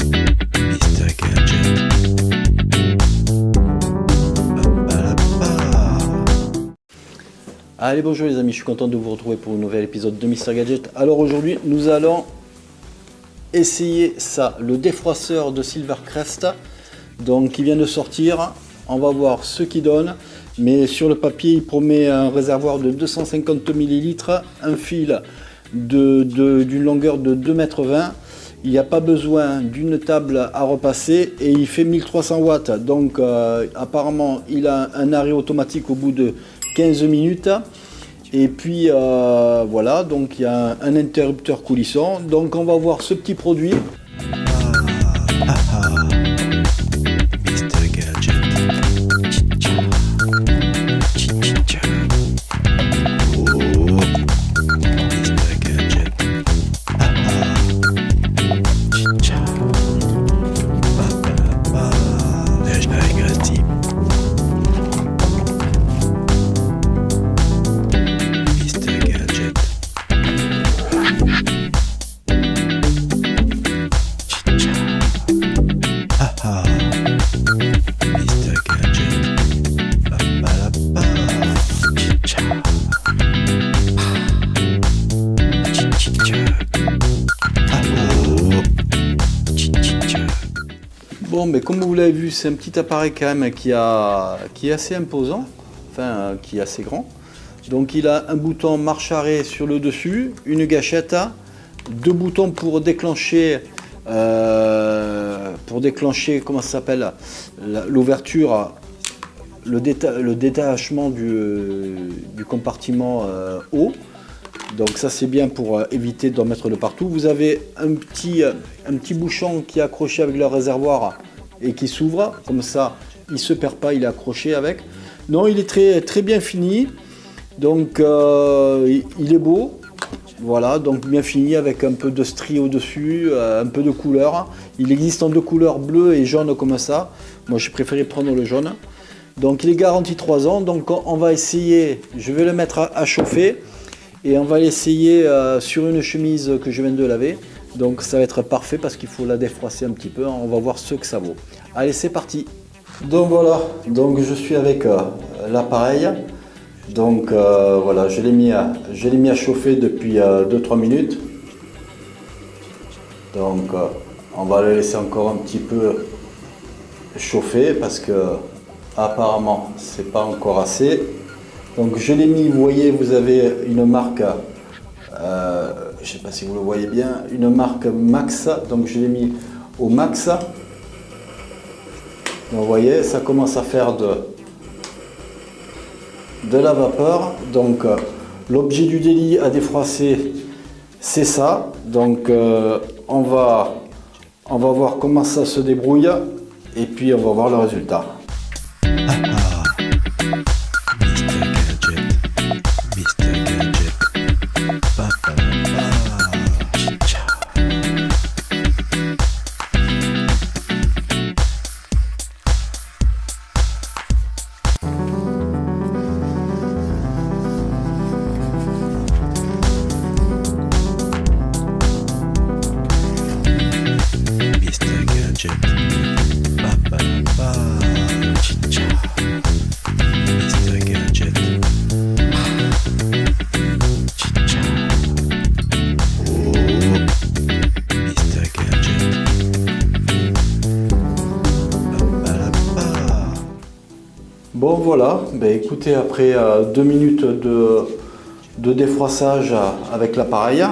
Mr. Gadget. Allez, bonjour les amis, je suis content de vous retrouver pour un nouvel épisode de Mr. Gadget. Alors aujourd'hui, nous allons essayer ça, le défroisseur de Silvercrest, donc qui vient de sortir. On va voir ce qu'il donne, mais sur le papier, il promet un réservoir de 250 ml, un fil d'une longueur de 2,20 m. Il n'y a pas besoin d'une table à repasser et il fait 1300 watts. Donc apparemment, il a un arrêt automatique au bout de 15 minutes. Et puis voilà, donc il y a un interrupteur coulissant. Donc on va voir ce petit produit. Mr. Gadget. Oh, Mr. Gadget. Bon, mais comme vous l'avez vu, c'est un petit appareil quand même qui est assez imposant, enfin qui est assez grand. Donc il a un bouton marche-arrêt sur le dessus, une gâchette, deux boutons pour déclencher, comment ça s'appelle, l'ouverture, le détachement du compartiment haut. Donc ça c'est bien pour éviter d'en mettre de partout. Vous avez un petit bouchon qui est accroché avec le réservoir et qui s'ouvre. Comme ça, il ne se perd pas, il est accroché avec. Non, il est très, très bien fini. Donc il est beau. Voilà, donc bien fini avec un peu de strie au-dessus, un peu de couleur. Il existe en deux couleurs, bleu et jaune comme ça. Moi j'ai préféré prendre le jaune. Donc il est garanti 3 ans. Donc on va essayer, je vais le mettre à chauffer. Et on va l'essayer sur une chemise que je viens de laver. Donc ça va être parfait parce qu'il faut la défroisser un petit peu. On va voir ce que ça vaut. Allez, c'est parti. Donc voilà, donc je suis avec l'appareil. Donc voilà, je l'ai mis à chauffer depuis 2-3 minutes. Donc on va le laisser encore un petit peu chauffer parce que apparemment c'est pas encore assez. Donc je l'ai mis, vous voyez, vous avez une marque, je ne sais pas si vous le voyez bien, une marque Max, donc je l'ai mis au Max. Donc vous voyez, ça commence à faire de la vapeur. Donc l'objet du délit à défroisser, c'est ça. Donc on va voir comment ça se débrouille et puis on va voir le résultat. Bon voilà, ben écoutez, après 2 minutes de défroissage avec l'appareil,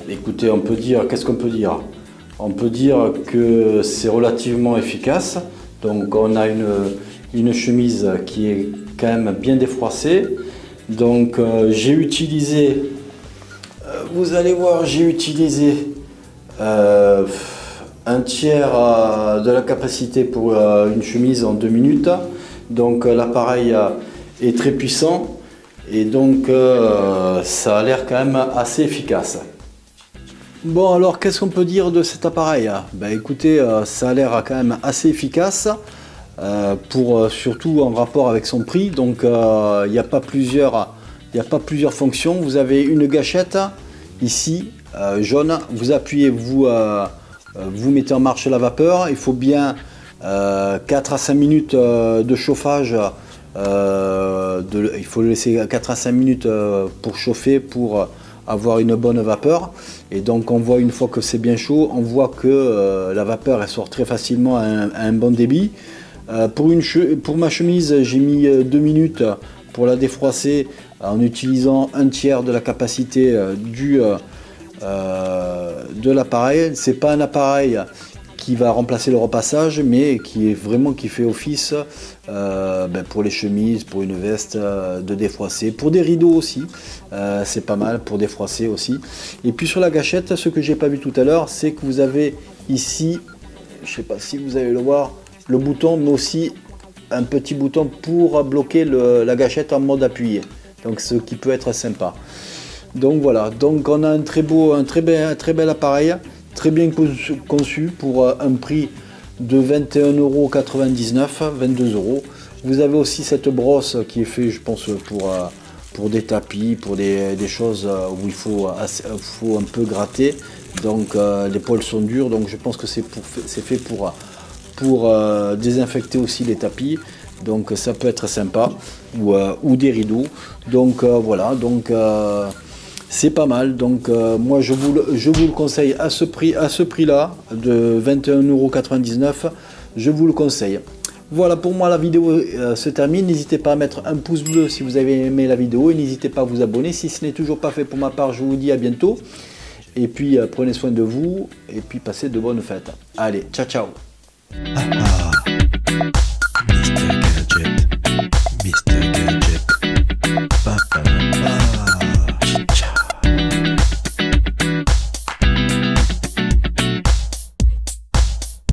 écoutez, on peut dire, qu'est-ce qu'on peut dire? On peut dire que c'est relativement efficace. Donc on a une chemise qui est quand même bien défroissée. Donc j'ai utilisé, vous allez voir, j'ai utilisé un tiers de la capacité pour une chemise en 2 minutes. Donc l'appareil est très puissant et donc ça a l'air quand même assez efficace. Bon, alors qu'est-ce qu'on peut dire de cet appareil? Ben écoutez, ça a l'air quand même assez efficace, surtout en rapport avec son prix. Donc il n'y a pas plusieurs fonctions. Vous avez une gâchette ici, jaune, vous appuyez vous mettez en marche la vapeur. Il faut bien 4 à 5 minutes de chauffage. Il faut laisser 4 à 5 minutes pour chauffer, pour avoir une bonne vapeur. Et donc on voit, une fois que c'est bien chaud, on voit que la vapeur elle sort très facilement à un bon débit. Pour ma chemise, j'ai mis 2 minutes pour la défroisser en utilisant un tiers de la capacité de l'appareil. C'est pas un appareil qui va remplacer le repassage, mais qui fait office pour les chemises, pour une veste de défroisser, pour des rideaux aussi, c'est pas mal pour défroisser aussi. Et puis sur la gâchette, ce que j'ai pas vu tout à l'heure, c'est que vous avez ici, je sais pas si vous allez le voir, le bouton, mais aussi un petit bouton pour bloquer la gâchette en mode appuyé, donc ce qui peut être sympa. Donc voilà, donc on a un très bel appareil, très bien conçu pour un prix de 21,99 €, 22 €. Vous avez aussi cette brosse qui est faite, je pense, pour des tapis, pour des choses où il faut un peu gratter. Donc les poils sont durs, donc je pense que c'est fait pour désinfecter aussi les tapis. Donc ça peut être sympa, ou des rideaux. Donc voilà, donc c'est pas mal. Donc moi je vous le conseille à ce prix-là de 21,99 €. Je vous le conseille. Voilà, pour moi la vidéo se termine. N'hésitez pas à mettre un pouce bleu si vous avez aimé la vidéo, et n'hésitez pas à vous abonner si ce n'est toujours pas fait. Pour ma part, je vous dis à bientôt, et puis prenez soin de vous, et puis passez de bonnes fêtes. Allez, ciao ciao. Ah, ah.